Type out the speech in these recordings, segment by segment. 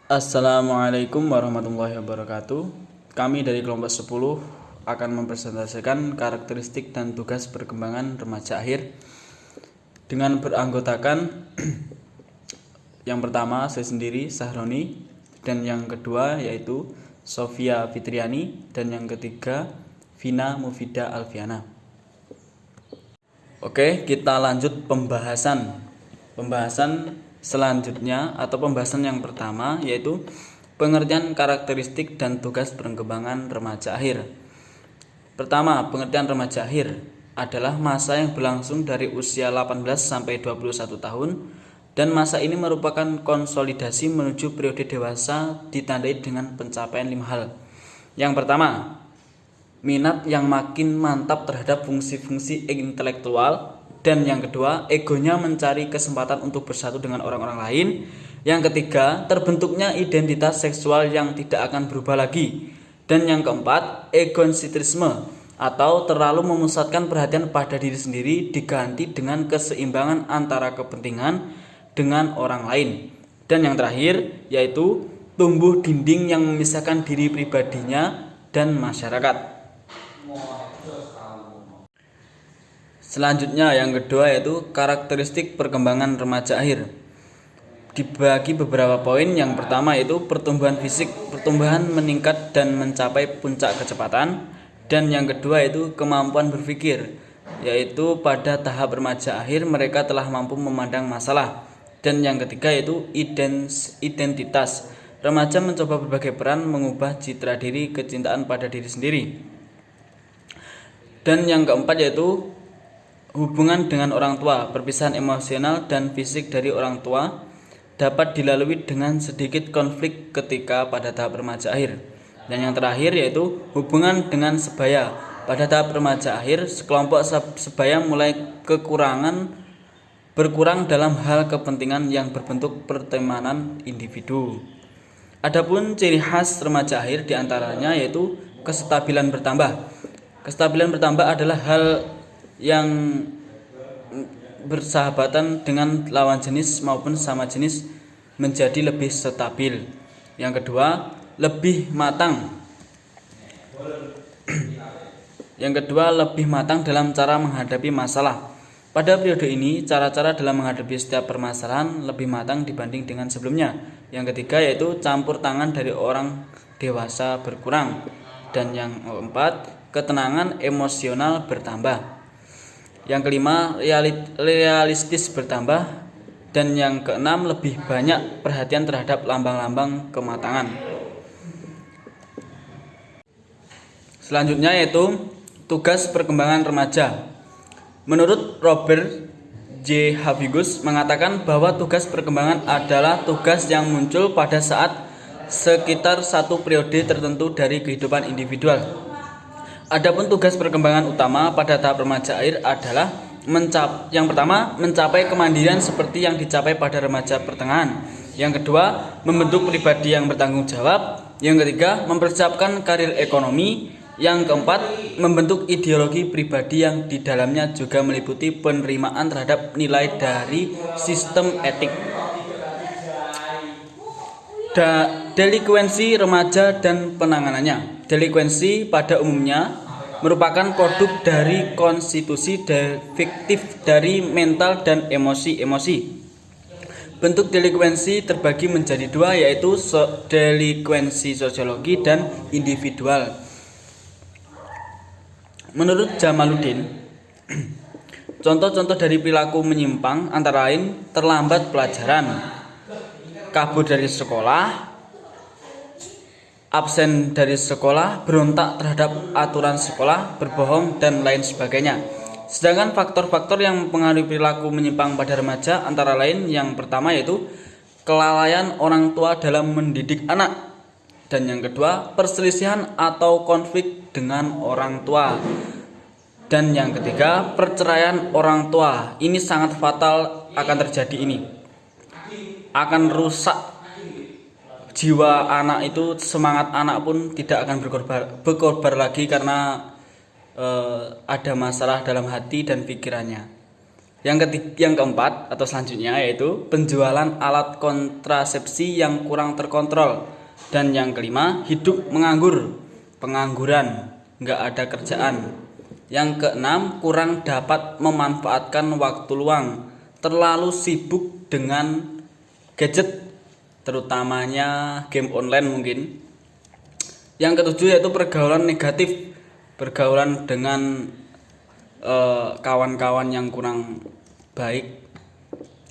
Assalamualaikum warahmatullahi wabarakatuh. Kami dari kelompok 10 akan mempresentasikan karakteristik dan tugas perkembangan remaja akhir dengan beranggotakan yang pertama saya sendiri Sahroni, dan yang kedua yaitu Sofia Fitriani, dan yang ketiga Vina Mufida Alfiana. Oke, kita lanjut pembahasan selanjutnya atau pembahasan yang pertama, yaitu pengertian karakteristik dan tugas perkembangan remaja akhir. Pertama, pengertian remaja akhir adalah masa yang berlangsung dari usia 18 sampai 21 tahun, dan masa ini merupakan konsolidasi menuju periode dewasa ditandai dengan pencapaian 5 hal. Yang pertama, minat yang makin mantap terhadap fungsi-fungsi intelektual, dan yang kedua, egonya mencari kesempatan untuk bersatu dengan orang-orang lain. Yang ketiga, terbentuknya identitas seksual yang tidak akan berubah lagi. Dan yang keempat, egosentrisme atau terlalu memusatkan perhatian pada diri sendiri diganti dengan keseimbangan antara kepentingan dengan orang lain. Dan yang terakhir, yaitu tumbuh dinding yang memisahkan diri pribadinya dan masyarakat. Selanjutnya yang kedua yaitu karakteristik perkembangan remaja akhir. Dibagi beberapa poin. Yang pertama yaitu pertumbuhan fisik, pertumbuhan meningkat dan mencapai puncak kecepatan. Dan yang kedua yaitu kemampuan berpikir, yaitu pada tahap remaja akhir mereka telah mampu memandang masalah. Dan yang ketiga yaitu identitas. Remaja mencoba berbagai peran mengubah citra diri, kecintaan pada diri sendiri. Dan yang keempat yaitu hubungan dengan orang tua. Perpisahan emosional dan fisik dari orang tua dapat dilalui dengan sedikit konflik ketika pada tahap remaja akhir. Dan yang terakhir yaitu hubungan dengan sebaya. Pada tahap remaja akhir, sekelompok sebaya mulai berkurang dalam hal kepentingan yang berbentuk pertemanan individu. Adapun ciri khas remaja akhir diantaranya yaitu kestabilan bertambah. Kestabilan bertambah adalah hal yang bersahabatan dengan lawan jenis maupun sama jenis menjadi lebih stabil. Yang kedua, lebih matang. Dalam cara menghadapi masalah. Pada periode ini, cara-cara dalam menghadapi setiap permasalahan lebih matang dibanding dengan sebelumnya. Yang ketiga yaitu campur tangan dari orang dewasa berkurang. Dan yang keempat, ketenangan emosional bertambah. Yang kelima, realistis bertambah. Dan yang keenam, lebih banyak perhatian terhadap lambang-lambang kematangan. Selanjutnya yaitu tugas perkembangan remaja. Menurut Robert J. Havigus mengatakan bahwa tugas perkembangan adalah tugas yang muncul pada saat sekitar satu periode tertentu dari kehidupan individual. Adapun tugas perkembangan utama pada tahap remaja akhir adalah yang pertama, mencapai kemandirian seperti yang dicapai pada remaja pertengahan. Yang kedua, membentuk pribadi yang bertanggung jawab. Yang ketiga, mempersiapkan karir ekonomi. Yang keempat, membentuk ideologi pribadi yang di dalamnya juga meliputi penerimaan terhadap nilai dari sistem etik. Delikuensi remaja dan penanganannya. Delikuensi pada umumnya merupakan produk dari konstitusi defektif dari mental dan emosi-emosi. Bentuk delikuensi terbagi menjadi dua, yaitu delikuensi sosiologi dan individual. Menurut Jamaluddin, contoh-contoh dari perilaku menyimpang antara lain terlambat pelajaran, kabur dari sekolah, absen dari sekolah, berontak terhadap aturan sekolah, berbohong, dan lain sebagainya. Sedangkan faktor-faktor yang mempengaruhi perilaku menyimpang pada remaja antara lain yang pertama yaitu kelalaian orang tua dalam mendidik anak. Dan yang kedua, perselisihan atau konflik dengan orang tua. Dan yang ketiga, perceraian orang tua. Ini sangat fatal akan terjadi ini. Akan rusak jiwa anak itu, semangat anak pun tidak akan berkorbar lagi karena ada masalah dalam hati dan pikirannya. Yang keempat atau selanjutnya yaitu penjualan alat kontrasepsi yang kurang terkontrol. Dan yang kelima, hidup menganggur, pengangguran, nggak ada kerjaan. Yang keenam, kurang dapat memanfaatkan waktu luang, terlalu sibuk dengan gadget, terutamanya game online mungkin. Yang ketujuh yaitu pergaulan negatif, pergaulan dengan kawan-kawan yang kurang baik.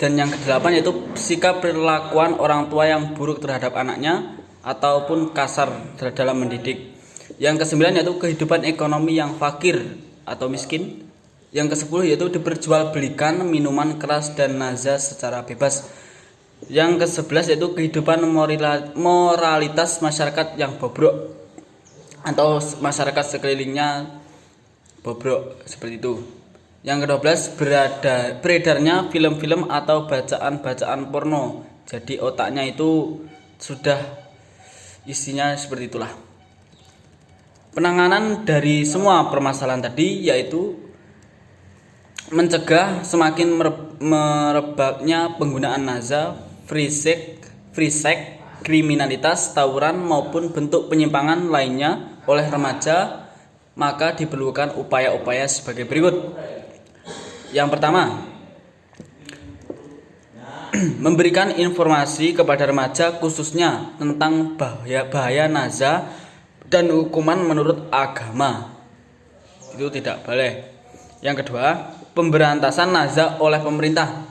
Dan yang kedelapan yaitu sikap perlakuan orang tua yang buruk terhadap anaknya ataupun kasar dalam mendidik. Yang kesembilan yaitu kehidupan ekonomi yang fakir atau miskin. Yang kesepuluh yaitu diperjualbelikan minuman keras dan nazar secara bebas. Yang kesebelas yaitu kehidupan moralitas masyarakat yang bobrok atau masyarakat sekelilingnya bobrok seperti itu. Yang ke-12 beredarnya film-film atau bacaan-bacaan porno. Jadi otaknya itu sudah isinya seperti itulah. Penanganan dari semua permasalahan tadi yaitu mencegah semakin merebaknya penggunaan naza, free sex, kriminalitas, tawuran maupun bentuk penyimpangan lainnya oleh remaja. Maka diperlukan upaya-upaya sebagai berikut. Yang pertama, memberikan informasi kepada remaja khususnya tentang bahaya naza dan hukuman menurut agama. Itu tidak boleh. Yang kedua, pemberantasan naza oleh pemerintah.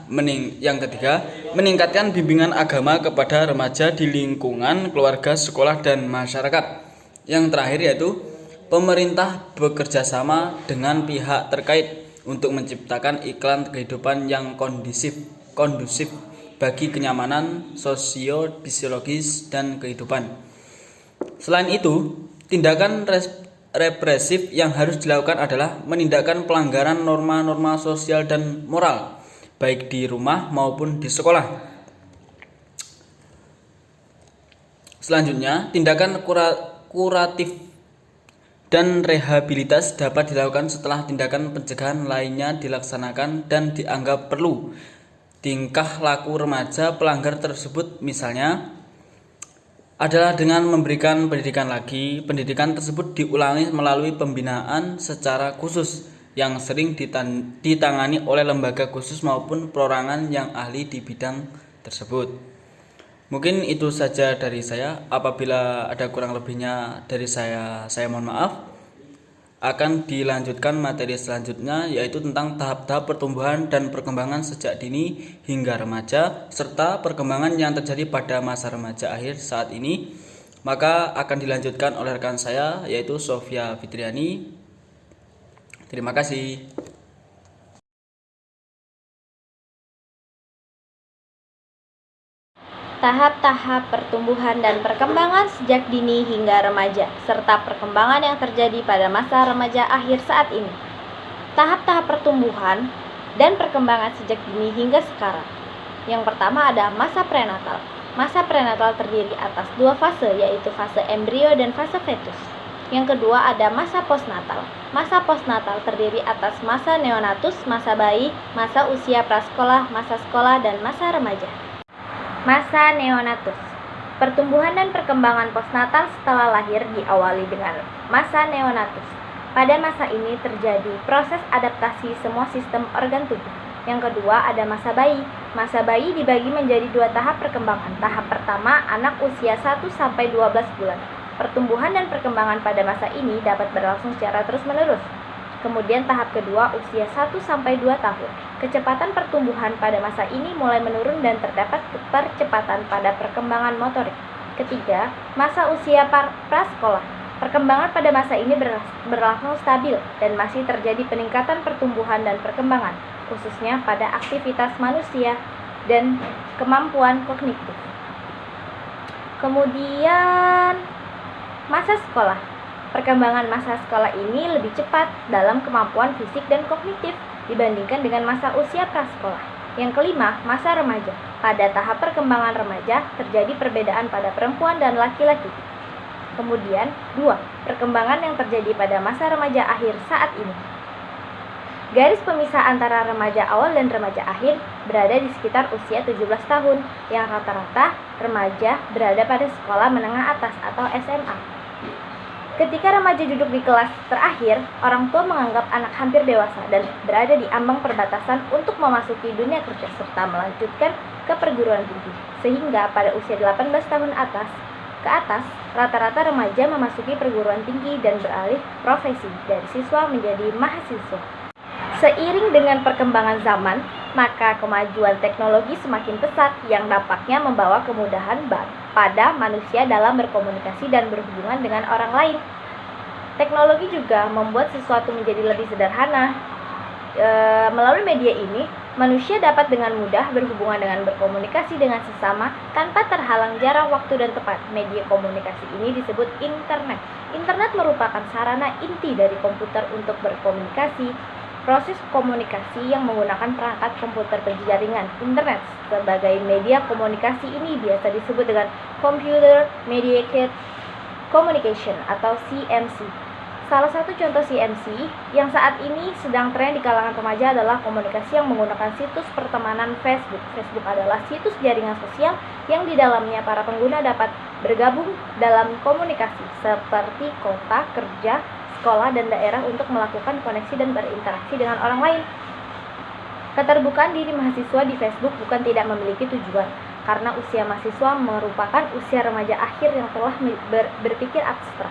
Yang ketiga, meningkatkan bimbingan agama kepada remaja di lingkungan keluarga, sekolah, dan masyarakat. Yang terakhir yaitu pemerintah bekerja sama dengan pihak terkait untuk menciptakan iklan kehidupan yang kondusif bagi kenyamanan sosio-fisiologis dan kehidupan. Selain itu, tindakan represif yang harus dilakukan adalah menindakkan pelanggaran norma-norma sosial dan moral, baik di rumah maupun di sekolah. Selanjutnya, tindakan kuratif dan rehabilitas dapat dilakukan setelah tindakan pencegahan lainnya dilaksanakan dan dianggap perlu. Tingkah laku remaja pelanggar tersebut misalnya adalah dengan memberikan pendidikan lagi. Pendidikan tersebut diulangi melalui pembinaan secara khusus yang sering ditangani oleh lembaga khusus maupun perorangan yang ahli di bidang tersebut. Mungkin itu saja dari saya. Apabila ada kurang lebihnya dari saya mohon maaf. Akan dilanjutkan materi selanjutnya yaitu tentang tahap-tahap pertumbuhan dan perkembangan sejak dini hingga remaja serta perkembangan yang terjadi pada masa remaja akhir saat ini. Maka akan dilanjutkan oleh rekan saya yaitu Sofia Fitriani. Terima kasih. Tahap-tahap pertumbuhan dan perkembangan sejak dini hingga remaja, serta perkembangan yang terjadi pada masa remaja akhir saat ini. Tahap-tahap pertumbuhan dan perkembangan sejak dini hingga sekarang. Yang pertama ada masa prenatal. Masa prenatal terdiri atas dua fase, yaitu fase embrio dan fase fetus. Yang kedua ada masa postnatal. Masa postnatal terdiri atas masa neonatus, masa bayi, masa usia prasekolah, masa sekolah, dan masa remaja. Masa neonatus. Pertumbuhan dan perkembangan postnatal setelah lahir diawali dengan masa neonatus. Pada masa ini terjadi proses adaptasi semua sistem organ tubuh. Yang kedua ada masa bayi. Masa bayi dibagi menjadi dua tahap perkembangan. Tahap pertama anak usia 1-12 bulan. Pertumbuhan dan perkembangan pada masa ini dapat berlangsung secara terus-menerus. Kemudian tahap kedua usia 1-2 tahun. Kecepatan pertumbuhan pada masa ini mulai menurun dan terdapat percepatan pada perkembangan motorik. Ketiga, masa usia prasekolah. Perkembangan pada masa ini berlangsung stabil dan masih terjadi peningkatan pertumbuhan dan perkembangan, khususnya pada aktivitas manusia dan kemampuan kognitif. Kemudian, masa sekolah. Perkembangan masa sekolah ini lebih cepat dalam kemampuan fisik dan kognitif dibandingkan dengan masa usia prasekolah. Yang kelima, masa remaja. Pada tahap perkembangan remaja, terjadi perbedaan pada perempuan dan laki-laki. Kemudian, 2. Perkembangan yang terjadi pada masa remaja akhir saat ini. Garis pemisah antara remaja awal dan remaja akhir berada di sekitar usia 17 tahun, yang rata-rata remaja berada pada sekolah menengah atas atau SMA. Ketika remaja duduk di kelas terakhir, orang tua menganggap anak hampir dewasa dan berada di ambang perbatasan untuk memasuki dunia kerja serta melanjutkan ke perguruan tinggi. Sehingga pada usia 18 tahun ke atas, rata-rata remaja memasuki perguruan tinggi dan beralih profesi dari siswa menjadi mahasiswa. Seiring dengan perkembangan zaman, maka kemajuan teknologi semakin pesat yang dampaknya membawa kemudahan pada manusia dalam berkomunikasi dan berhubungan dengan orang lain. Teknologi juga membuat sesuatu menjadi lebih sederhana. Melalui media ini, manusia dapat dengan mudah berhubungan dengan berkomunikasi dengan sesama tanpa terhalang jarak, waktu, dan tempat. Media komunikasi ini disebut internet. Internet merupakan sarana inti dari komputer untuk berkomunikasi. Proses komunikasi yang menggunakan perangkat komputer berjaringan internet sebagai media komunikasi ini biasa disebut dengan Computer Mediated Communication atau CMC. Salah satu contoh CMC yang saat ini sedang tren di kalangan remaja adalah komunikasi yang menggunakan situs pertemanan Facebook. Facebook adalah situs jaringan sosial yang di dalamnya para pengguna dapat bergabung dalam komunikasi seperti kota, kerja, sekolah, dan daerah untuk melakukan koneksi dan berinteraksi dengan orang lain. Keterbukaan diri mahasiswa di Facebook bukan tidak memiliki tujuan, karena usia mahasiswa merupakan usia remaja akhir yang telah berpikir abstrak.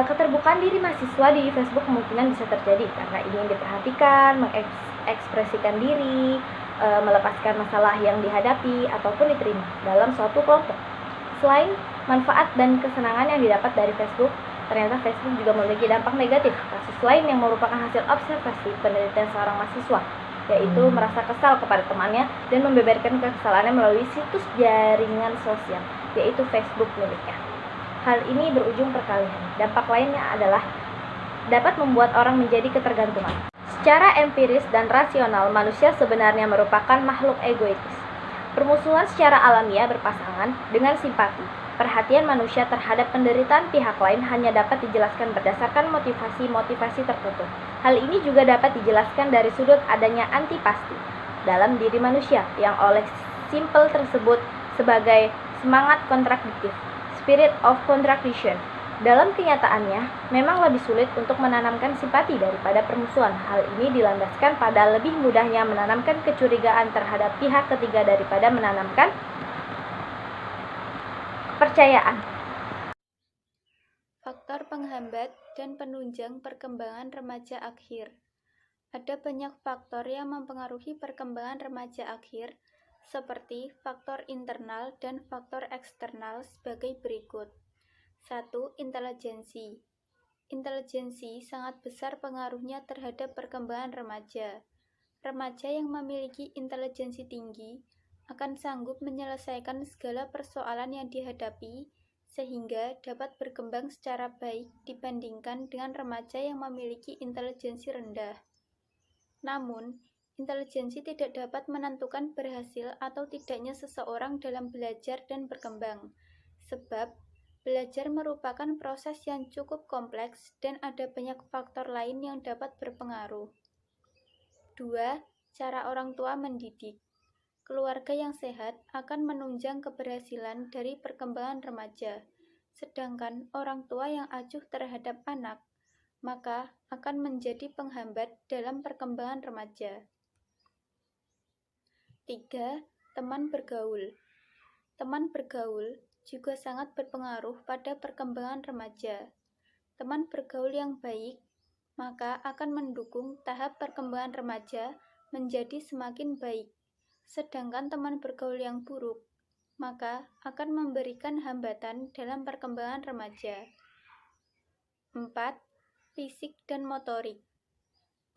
Keterbukaan diri mahasiswa di Facebook kemungkinan bisa terjadi karena ingin diperhatikan, mengekspresikan diri, melepaskan masalah yang dihadapi ataupun diterima dalam suatu kelompok. Selain manfaat dan kesenangan yang didapat dari Facebook, ternyata Facebook juga memiliki dampak negatif. Kasus lain yang merupakan hasil observasi penelitian seorang mahasiswa, yaitu merasa kesal kepada temannya dan membeberkan kesalahannya melalui situs jaringan sosial, yaitu Facebook miliknya. Hal ini berujung perkelahian. Dampak lainnya adalah dapat membuat orang menjadi ketergantungan. Secara empiris dan rasional, manusia sebenarnya merupakan makhluk egois. Permusuhan secara alamiah berpasangan dengan simpati. Perhatian manusia terhadap penderitaan pihak lain hanya dapat dijelaskan berdasarkan motivasi-motivasi tertentu. Hal ini juga dapat dijelaskan dari sudut adanya antipasti dalam diri manusia yang oleh simpel tersebut sebagai semangat kontradiktif, spirit of contradiction. Dalam kenyataannya, memang lebih sulit untuk menanamkan simpati daripada permusuhan. Hal ini dilandaskan pada lebih mudahnya menanamkan kecurigaan terhadap pihak ketiga daripada menanamkan kepercayaan. Faktor penghambat dan penunjang perkembangan remaja akhir. Ada banyak faktor yang mempengaruhi perkembangan remaja akhir, seperti faktor internal dan faktor eksternal sebagai berikut. 1. Intelijensi. Intelijensi sangat besar pengaruhnya terhadap perkembangan remaja. Remaja yang memiliki intelijensi tinggi akan sanggup menyelesaikan segala persoalan yang dihadapi sehingga dapat berkembang secara baik dibandingkan dengan remaja yang memiliki intelijensi rendah. Namun, intelijensi tidak dapat menentukan berhasil atau tidaknya seseorang dalam belajar dan berkembang, sebab belajar merupakan proses yang cukup kompleks dan ada banyak faktor lain yang dapat berpengaruh. 2. Cara orang tua mendidik. Keluarga yang sehat akan menunjang keberhasilan dari perkembangan remaja, sedangkan orang tua yang acuh terhadap anak, maka akan menjadi penghambat dalam perkembangan remaja. 3. Teman bergaul. Teman bergaul juga sangat berpengaruh pada perkembangan remaja. Teman bergaul yang baik maka akan mendukung tahap perkembangan remaja menjadi semakin baik, sedangkan teman bergaul yang buruk maka akan memberikan hambatan dalam perkembangan remaja. 4. Fisik dan motorik.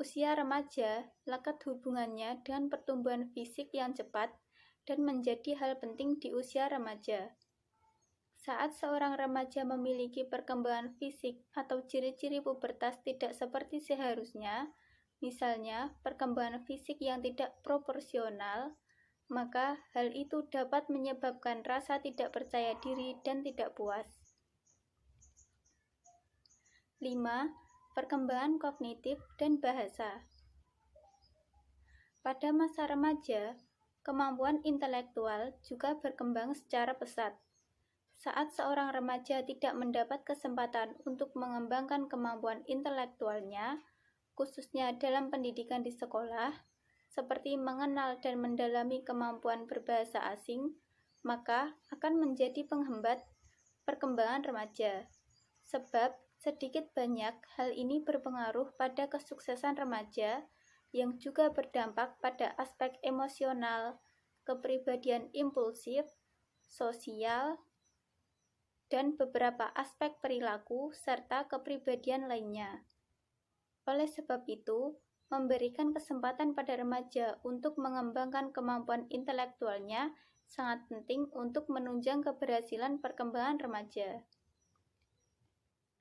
Usia remaja lekat hubungannya dengan pertumbuhan fisik yang cepat dan menjadi hal penting di usia remaja. Saat seorang remaja memiliki perkembangan fisik atau ciri-ciri pubertas tidak seperti seharusnya, misalnya perkembangan fisik yang tidak proporsional, maka hal itu dapat menyebabkan rasa tidak percaya diri dan tidak puas. 5. perkembangan kognitif dan bahasa. Pada masa remaja, kemampuan intelektual juga berkembang secara pesat. Saat seorang remaja tidak mendapat kesempatan untuk mengembangkan kemampuan intelektualnya, khususnya dalam pendidikan di sekolah, seperti mengenal dan mendalami kemampuan berbahasa asing, maka akan menjadi penghambat perkembangan remaja. Sebab sedikit banyak hal ini berpengaruh pada kesuksesan remaja yang juga berdampak pada aspek emosional, kepribadian impulsif, sosial, dan beberapa aspek perilaku serta kepribadian lainnya. Oleh sebab itu, memberikan kesempatan pada remaja untuk mengembangkan kemampuan intelektualnya sangat penting untuk menunjang keberhasilan perkembangan remaja.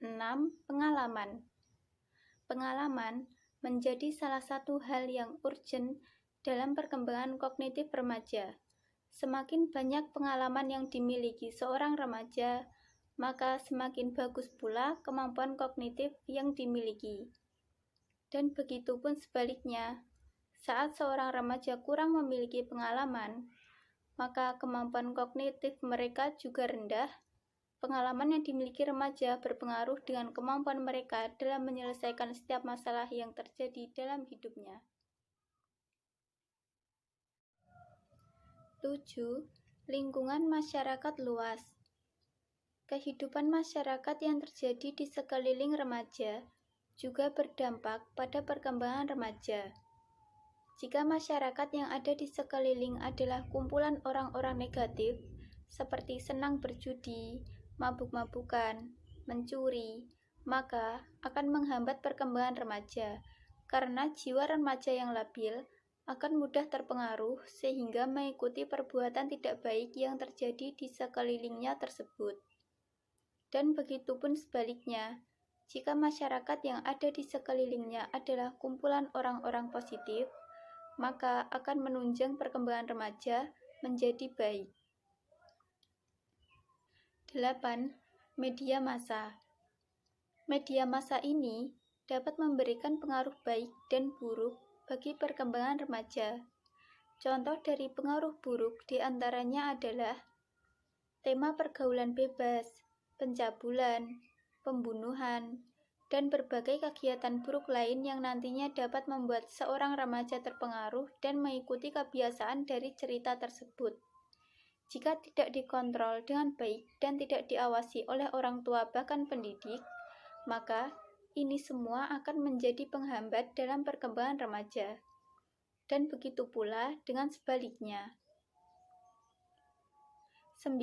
6. Pengalaman. Pengalaman menjadi salah satu hal yang urgent dalam perkembangan kognitif remaja. Semakin banyak pengalaman yang dimiliki seorang remaja, maka semakin bagus pula kemampuan kognitif yang dimiliki. Dan begitu pun sebaliknya, saat seorang remaja kurang memiliki pengalaman, maka kemampuan kognitif mereka juga rendah. Pengalaman yang dimiliki remaja berpengaruh dengan kemampuan mereka dalam menyelesaikan setiap masalah yang terjadi dalam hidupnya. 7. Lingkungan masyarakat luas. Kehidupan masyarakat yang terjadi di sekeliling remaja juga berdampak pada perkembangan remaja. Jika masyarakat yang ada di sekeliling adalah kumpulan orang-orang negatif, seperti senang berjudi, mabuk-mabukan, mencuri, maka akan menghambat perkembangan remaja, karena jiwa remaja yang labil akan mudah terpengaruh sehingga mengikuti perbuatan tidak baik yang terjadi di sekelilingnya tersebut. Dan begitu pun sebaliknya, jika masyarakat yang ada di sekelilingnya adalah kumpulan orang-orang positif, maka akan menunjang perkembangan remaja menjadi baik. 8. Media massa. Media massa ini dapat memberikan pengaruh baik dan buruk bagi perkembangan remaja. Contoh dari pengaruh buruk diantaranya adalah tema pergaulan bebas, pencabulan, pembunuhan, dan berbagai kegiatan buruk lain yang nantinya dapat membuat seorang remaja terpengaruh dan mengikuti kebiasaan dari cerita tersebut. Jika tidak dikontrol dengan baik dan tidak diawasi oleh orang tua bahkan pendidik, maka ini semua akan menjadi penghambat dalam perkembangan remaja. Dan begitu pula dengan sebaliknya. 9.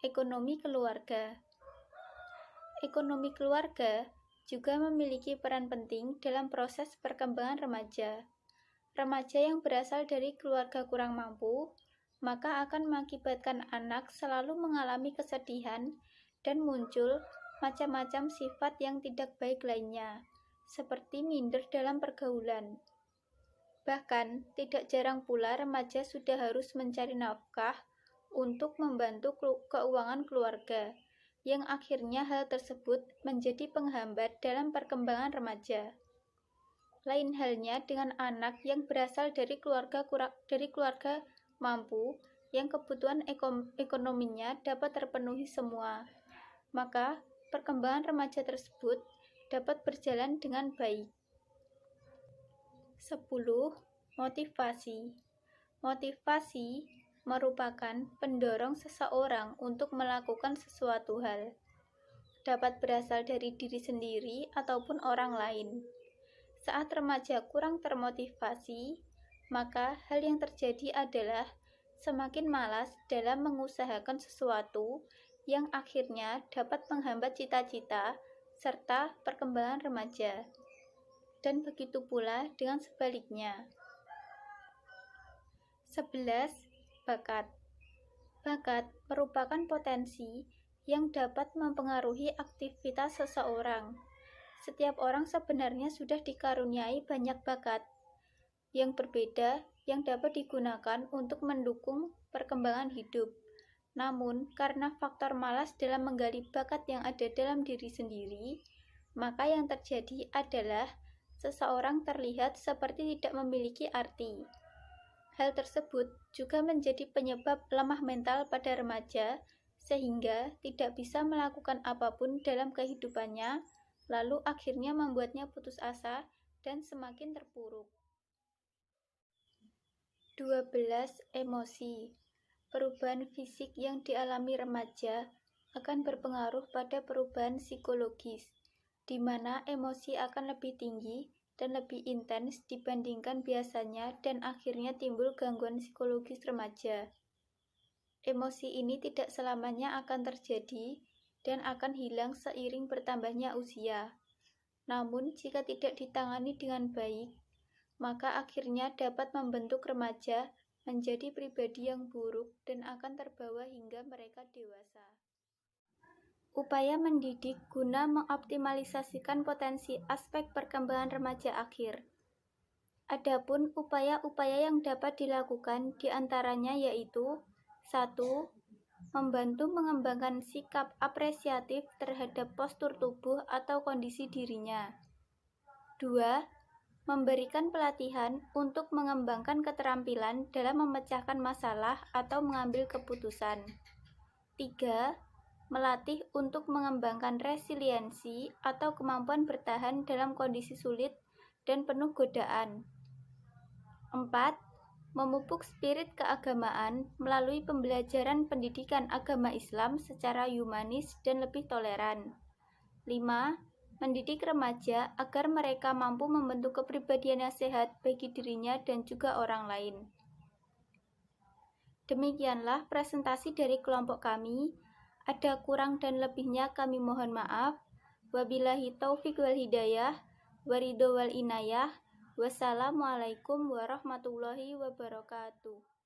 Ekonomi keluarga. Ekonomi keluarga juga memiliki peran penting dalam proses perkembangan remaja. Remaja yang berasal dari keluarga kurang mampu, maka akan mengakibatkan anak selalu mengalami kesedihan dan muncul macam-macam sifat yang tidak baik lainnya, seperti minder dalam pergaulan. Bahkan, tidak jarang pula remaja sudah harus mencari nafkah untuk membantu keuangan keluarga, yang akhirnya hal tersebut menjadi penghambat dalam perkembangan remaja. Lain halnya dengan anak yang berasal dari keluarga mampu, yang kebutuhan ekonominya dapat terpenuhi semua, maka perkembangan remaja tersebut dapat berjalan dengan baik. 10. Motivasi. Motivasi merupakan pendorong seseorang untuk melakukan sesuatu hal. Dapat berasal dari diri sendiri ataupun orang lain. Saat remaja kurang termotivasi, maka hal yang terjadi adalah semakin malas dalam mengusahakan sesuatu yang akhirnya dapat menghambat cita-cita serta perkembangan remaja. Dan begitu pula dengan sebaliknya. 11. Bakat. Bakat merupakan potensi yang dapat mempengaruhi aktivitas seseorang. Setiap orang sebenarnya sudah dikaruniai banyak bakat yang berbeda yang dapat digunakan untuk mendukung perkembangan hidup. Namun, karena faktor malas dalam menggali bakat yang ada dalam diri sendiri, maka yang terjadi adalah seseorang terlihat seperti tidak memiliki arti. Hal tersebut juga menjadi penyebab lemah mental pada remaja, sehingga tidak bisa melakukan apapun dalam kehidupannya, lalu akhirnya membuatnya putus asa dan semakin terpuruk. 12. Emosi. Perubahan fisik yang dialami remaja akan berpengaruh pada perubahan psikologis, di mana emosi akan lebih tinggi dan lebih intens dibandingkan biasanya dan akhirnya timbul gangguan psikologis remaja. Emosi ini tidak selamanya akan terjadi dan akan hilang seiring bertambahnya usia. Namun, jika tidak ditangani dengan baik, maka akhirnya dapat membentuk remaja menjadi pribadi yang buruk dan akan terbawa hingga mereka dewasa. Upaya mendidik guna mengoptimalisasikan potensi aspek perkembangan remaja akhir. Adapun upaya-upaya yang dapat dilakukan diantaranya yaitu 1. Membantu mengembangkan sikap apresiatif terhadap postur tubuh atau kondisi dirinya. 2. Memberikan pelatihan untuk mengembangkan keterampilan dalam memecahkan masalah atau mengambil keputusan. 3. Melatih untuk mengembangkan resiliensi atau kemampuan bertahan dalam kondisi sulit dan penuh godaan. 4. Memupuk spirit keagamaan melalui pembelajaran pendidikan agama Islam secara humanis dan lebih toleran. 5. Mendidik remaja agar mereka mampu membentuk kepribadian yang sehat bagi dirinya dan juga orang lain. Demikianlah presentasi dari kelompok kami. Ada kurang dan lebihnya kami mohon maaf. Wabillahi taufik wal hidayah, waridho wal inayah. Wassalamualaikum warahmatullahi wabarakatuh.